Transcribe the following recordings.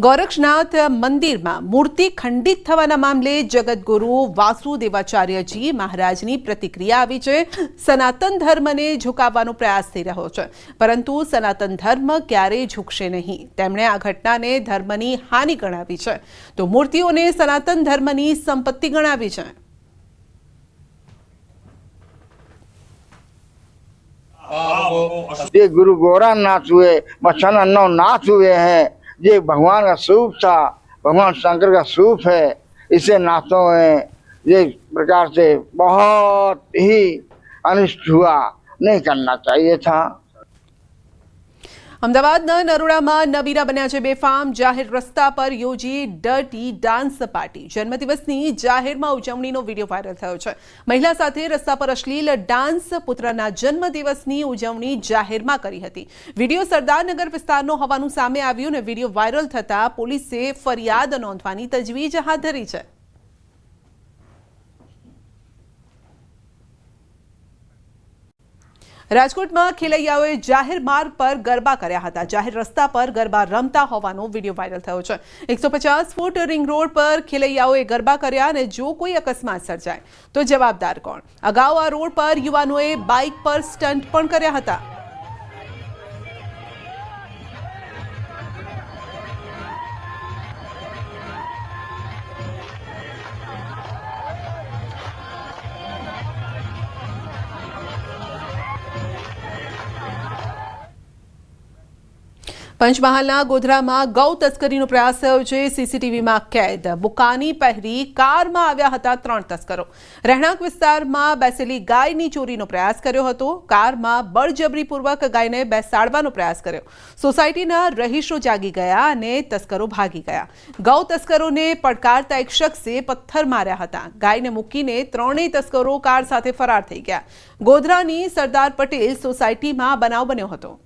ગોરક્ષનાથ મંદિરમાં મૂર્તિ ખંડિત થવાના મામલે જગતગુરુ વાસુદેવાચાર્યજી મહારાજની પ્રતિક્રિયા આવી છે। સનાતન ધર્મને ઝુકાવવાનો પ્રયાસ થઈ રહ્યો છે, પરંતુ સનાતન ધર્મ ક્યારેય ઝૂકશે નહીં। તેમણે આ ઘટનાને ધર્મની હાનિ ગણાવી છે, તો મૂર્તિઓને સનાતન ધર્મની સંપત્તિ ગણાવી છે। ये गुरु गोरखनाथ हुए, मछन नाथ हुए हैं। ये भगवान का स्वरूप था, भगवान शंकर का स्वरूप है। इसे नाथों में ये प्रकार से बहुत ही अनिष्ट हुआ, नहीं करना चाहिए था। અમદાવાદના નરોડામાં નબીરા બન્યા છે બેફામ। જાહેર રસ્તા પર યોજી ડર્ટી ડાન્સ પાર્ટી। જન્મદિવસની જાહેરમાં ઉજવણીનો વિડીયો વાયરલ થયો છે। મહિલા સાથે રસ્તા પર અશ્લીલ ડાન્સ। પુત્રના જન્મદિવસની ઉજવણી જાહેરમાં કરી હતી। વિડીયો સરદારનગર વિસ્તારનો હોવાનું સામે આવ્યું ને વિડીયો વાયરલ થતા પોલીસે ફરિયાદ નોંધવાની તજવીજ હાથ ધરી છે। રાજકોટમાં ખેલૈયાઓએ જાહેર માર્ગ પર ગરબા કર્યા હતા। જાહેર રસ્તા પર ગરબા રમતા હોવાનો વિડીયો વાયરલ થયો છે। 150 ફૂટ રિંગ રોડ પર ખેલૈયાઓએ ગરબા કર્યા અને જો કોઈ અકસ્માત સર્જાય તો જવાબદાર કોણ? અગાઉ આ રોડ પર યુવાનોએ બાઇક પર સ્ટન્ટ પણ કર્યા હતા। પંચમહાલના ગોધરામાં ગૌ તસ્કરીનો પ્રયાસ થયો છે। સીસીટીવીમાં કેદ। બુકાની પહેરી કારમાં આવ્યા હતા 3 તસ્કરો। રહેણાંક વિસ્તારમાં બેસેલી ગાયની ચોરીનો પ્રયાસ કર્યો હતો। કારમાં બળજબરીપૂર્વક ગાયને બેસાડવાનો પ્રયાસ કર્યો। સોસાયટીના રહીશો જાગી ગયા અને તસ્કરો ભાગી ગયા। ગૌ તસ્કરોને પડકારતા એક શખ્સે પથ્થર માર્યા હતા। ગાયને મૂકીને ત્રણેય તસ્કરો કાર સાથે ફરાર થઈ ગયા। ગોધરાની સરદાર પટેલ સોસાયટીમાં બનાવ બન્યો હતો।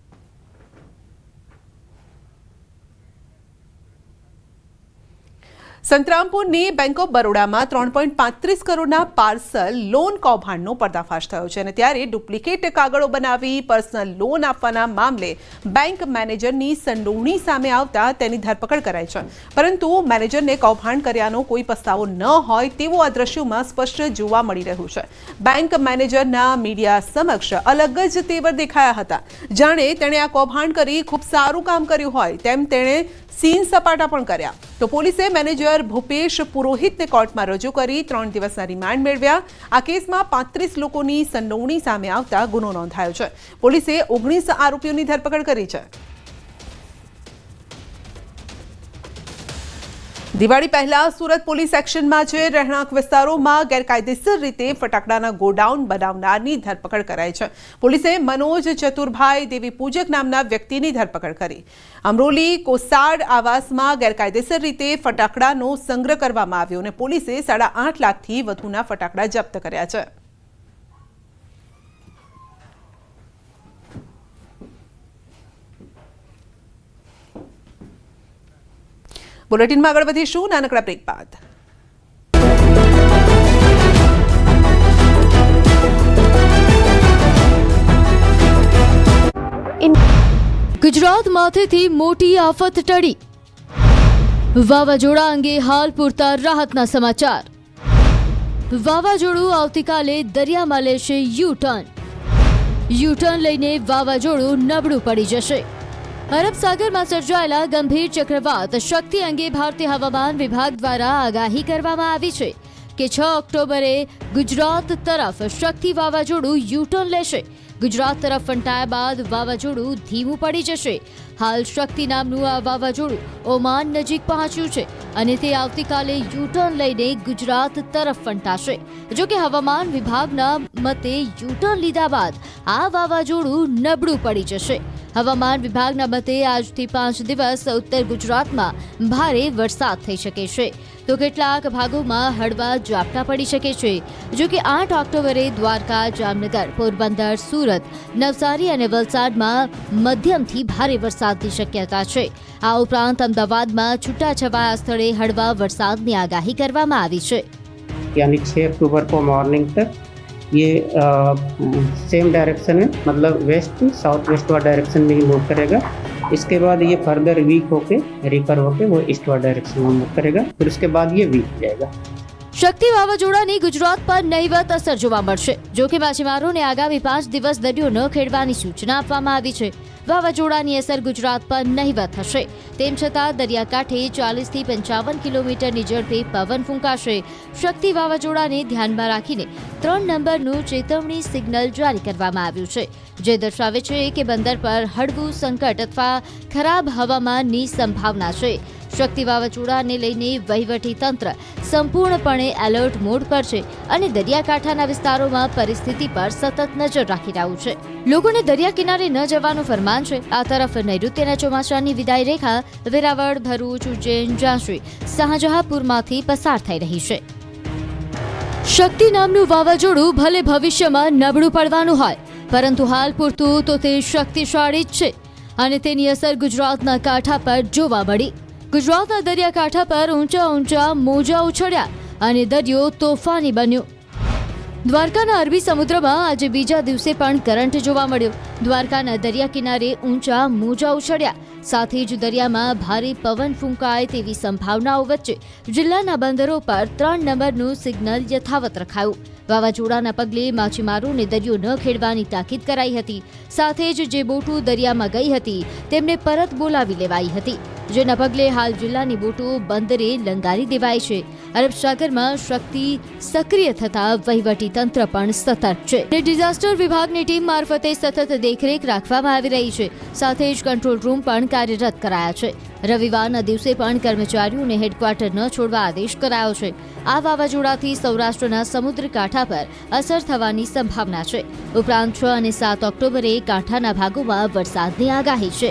સંતરામપુરની બેંક ઓફ બરોડામાં 3.35 કરોડના પાર્સલ લોન કૌભાંડનો પર્દાફાશ થયો છે અને ત્યારે ડુપ્લિકેટ કાગળો બનાવી પર્સનલ લોન આપવાના મામલે બેંક મેનેજરની સંડોવણી સામે આવતા તેની ધરપકડ કરાઈ છે। પરંતુ મેનેજરને કૌભાંડ કર્યાનો કોઈ પસ્તાવો ન હોય તેવું આ દ્રશ્યોમાં સ્પષ્ટ જોવા મળી રહ્યું છે। બેંક મેનેજરના મીડિયા સમક્ષ અલગ જ તેવર દેખાયા હતા, જાણે તેણે આ કૌભાંડ કરી ખૂબ સારું કામ કર્યું હોય તેમ તેણે સીન સપાટા પણ કર્યા। તો પોલીસે મેનેજર ભૂપેશ પુરોહિતને કોર્ટમાં રજૂ કરી 3 દિવસના રિમાન્ડ મેળવ્યા। આ કેસમાં 35 લોકોની સંડોવણી સામે આવતા ગુનો નોંધાયો છે। પોલીસે 19 આરોપીઓની ધરપકડ કરી છે। દિવાળી પહેલા સુરત પોલીસ એક્શનમાં છે। રહેણાંક વિસ્તારોમાં ગેરકાયદેસર રીતે ફટાકડાના ગોડાઉન બનાવનારની ધરપકડ કરાઈ છે। પોલીસે મનોજ ચતુરભાઈ દેવી પૂજક નામના વ્યક્તિની ધરપકડ કરી। અમરોલી કોસાડ આવાસમાં ગેરકાયદેસર રીતે ફટાકડાનો સંગ્રહ કરવામાં આવ્યો અને પોલીસે 8.5 લાખથી વધુના ફટાકડા જપ્ત કર્યા છે। બુલેટિનમાં આગળ વધીશું નાનકડા બ્રેક બાદ। ગુજરાત માથેથી મોટી આફત ટળી। વાવાઝોડા અંગે હાલ પૂરતા રાહતના સમાચાર। વાવાઝોડું આવતીકાલે દરિયામાં લેશે યુ-ટર્ન લઈને વાવાઝોડું નબળું પડી જશે। અરબ સાગરમાં સર્જાયેલા ગંભીર ચક્રવાત શક્તિ અંગે ભારતીય હવામાન વિભાગ દ્વારા આગાહી કરવામાં આવી છે કે 6 ઓક્ટોબરે ગુજરાત તરફ શક્તિ વાવાઝોડું યુ-ટર્ન લેશે। ગુજરાત તરફ ફંટાયા બાદ વાવાઝોડું ધીમું પડી જશે। હાલ શક્તિ નામનું આ વાવાઝોડું ઓમાન નજીક પહોંચ્યું છે અને તે આવતીકાલે યુ-ટર્ન લઈને ગુજરાત તરફ ફંટાશે। જો કે હવામાન વિભાગના મતે યુ-ટર્ન લીધા બાદ આ વાવાઝોડું નબળું પડી જશે। હવામાન વિભાગના મતે આજથી 5 દિવસ ઉત્તર ગુજરાતમાં ભારે વરસાદ થઈ શકે છે, તો કેટલાક ભાગોમાં હળવા ઝાપટા પડી શકે છે। જો કે 8 ઓક્ટોબરે દ્વારકા, જામનગર, પોરબંદર, સુરત, નવસારી અને વલસાડમાં મધ્યમથી ભારે વરસાદની શક્યતા છે। આ ઉપરાંત અમદાવાદમાં છૂટાછવાયા સ્થળે હળવા વરસાદની આગાહી કરવામાં આવી છે। यानी 6 अक्टूबर को मॉर्निंग तक ये सेम डायरेक्शन में, मतलब वेस्ट साउथ वेस्ट वाला डायरेक्शन में ही मूव करेगा। इसके बाद ये फर्दर वीक होके रिकर होके वो ईस्टवर्ड डायरेक्शन में मूव करेगा, फिर उसके बाद ये वीक जाएगा। શક્તિ વાવાઝોડાની ગુજરાત પર નહીવત અસર જોવા મળશે. જો કે માછીમારોને આગામી 5 દિવસ દરિયો ન ખેડવાની સૂચના આપવામાં આવી છે. વાવાઝોડાની અસર ગુજરાત પર નહીવત હશે. તેમ છતાં દરિયાકાંઠે 40 થી 55 કિલોમીટરની ઝડપે પવન ફૂંકાશે. શક્તિ વાવાઝોડાને ધ્યાનમાં રાખીને 3 નંબરનું ચેતવણી સિગ્નલ જારી કરવામાં આવ્યું છે, જે દર્શાવે છે કે બંદર પર હળવું સંકટ અથવા ખરાબ હવામાનની સંભાવના છે. શક્તિ વાવાઝોડાને લઈને વહીવટી તંત્ર સંપૂર્ણપણે એલર્ટ મોડ પર છે અને દરિયાકાંઠાના વિસ્તારોમાં પરિસ્થિતિ પર સતત નજર રાખી રહ્યું છે. લોકોને દરિયા કિનારે ન જવાનું ફરમાન છે. આ તરફ નૈઋત્યના ચોમાસાની વિદાય રેખા વેરાવળ, ભરૂચ, ઉજ્જૈન, ઝાંસી, શાહજહાંપુરમાંથી પસાર થઈ રહી છે. શક્તિ નામનું વાવાઝોડું ભલે ભવિષ્યમાં નબળું પડવાનું હોય, પરંતુ હાલ પૂરતું તો તે શક્તિશાળી જ છે અને તેની અસર ગુજરાતના કાંઠા પર જોવા મળી. ગુજરાતના દરિયાકાંઠા પર ઊંચા મોજા ઉછળ્યા અને દરિયો તોફાની બન્યો. દ્વારકાના અરબી સમુદ્રમાં આજે બીજા દિવસે પણ કરંટ જોવા મળ્યો. દ્વારકાના દરિયા કિનારે ઊંચા મોજા ઉછળ્યા, સાથે જ દરિયામાં ભારે પવન ફૂંકાય તેવી સંભાવનાઓ વચ્ચે જિલ્લાના બંદરો પર 3 નંબરનું સિગ્નલ યથાવત રખાયું. વાવાઝોડાના પગલે માછીમારોને દરિયો ન ખેડવાની તાકીદ કરાઈ હતી. સાથે જ જે બોટો દરિયામાં ગઈ હતી તેમને પરત બોલાવી લેવાઈ હતી, જેના પગલે હાલ જિલ્લાની બોટો બંદરે લંગારી દેવાઈ છે. અરબ સાગરમાં શક્તિ સક્રિય થતા વહીવટી તંત્ર પણ સતર્ક છે. ડિઝાસ્ટર વિભાગની ટીમ મારફતે સતત દેખરેખ રાખવામાં આવી રહી છે. સાથે જ કંટ્રોલ રૂમ પણ કાર્યરત કરાયા છે. રવિવારના દિવસે પણ કર્મચારીઓને હેડક્વાર્ટર ન છોડવા આદેશ કરાયો છે. આ વાવાઝોડાથી સૌરાષ્ટ્રના સમુદ્ર કાંઠા પર અસર થવાની સંભાવના છે. ઉપરાંત 6 અને 7 ઓક્ટોબરે કાંઠાના ભાગોમાં વરસાદની આગાહી છે.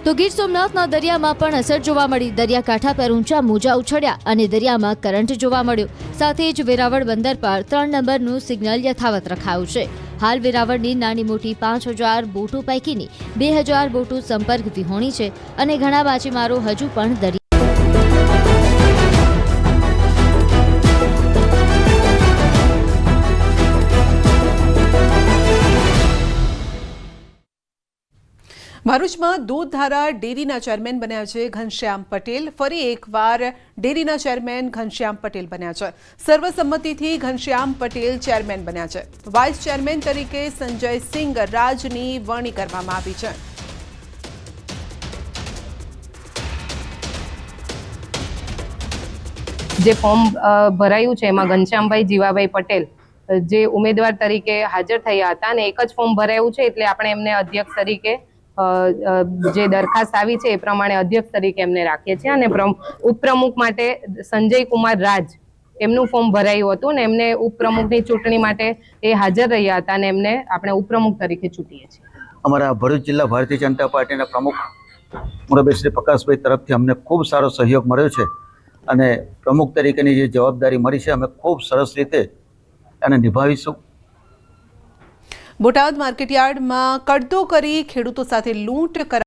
તો ગીર સોમનાથના દરિયામાં પણ અસર જોવા મળી. દરિયાકાંઠા પર ઊંચા મોજા ઉછળ્યા અને દરિયામાં કરંટ જોવા મળ્યો. સાથે જ વેરાવળ બંદર પર 3 નંબરનું સિગ્નલ યથાવત રખાયું છે. હાલ વેરાવળની નાની મોટી 5000 બોટો પૈકીની 2000 બોટો સંપર્ક વિહોણી છે અને ઘણા માછીમારો હજુ પણ દરિયા ભરૂચમાં દૂધધારા ડેરીના ચેરમેન બન્યા છે ઘનશ્યામ પટેલ. ફરી એકવાર ડેરીના ચેરમેન ઘનશ્યામ પટેલ બન્યા છે. સર્વસંમતિથી ઘનશ્યામ પટેલ ચેરમેન બન્યા છે. વાઇસ ચેરમેન તરીકે સંજયસિંહ રાજની વરણી કરવામાં આવી છે. જે ફોર્મ ભરાયું છે એમાં ઘનશ્યામભાઈ જીવાભાઈ પટેલ જે ઉમેદવાર તરીકે હાજર થયા હતા અને એક જ ફોર્મ ભરાયું છે, એટલે આપણે એમને અધ્યક્ષ તરીકે જે દરખાસ્ત આવી છે એ પ્રમાણે અધ્યક્ષ તરીકે એમને રાખીએ છીએ અને ઉપપ્રમુખ માટે સંજય કુમાર રાજ એમનું ફોર્મ ભરાયું હતું ને એમને ઉપપ્રમુખની ચૂંટણી માટે એ હાજર રહ્યા હતા અને એમને આપણે ઉપપ્રમુખ તરીકે ચૂંટીએ છીએ. અમારા ભરૂચ જિલ્લા ભારતીય જનતા પાર્ટીના પ્રમુખ મુરબ્બી શ્રી પ્રકાશભાઈ તરફથી અમને ખૂબ સારો સહયોગ મળ્યો છે અને પ્રમુખ તરીકેની જે જવાબદારી મળી છે અમે ખૂબ સરસ રીતે એને નિભાવીશું. બોટાદ માર્કેટયાર્ડમાં કડતો કરી ખેડૂતો સાથે લૂંટ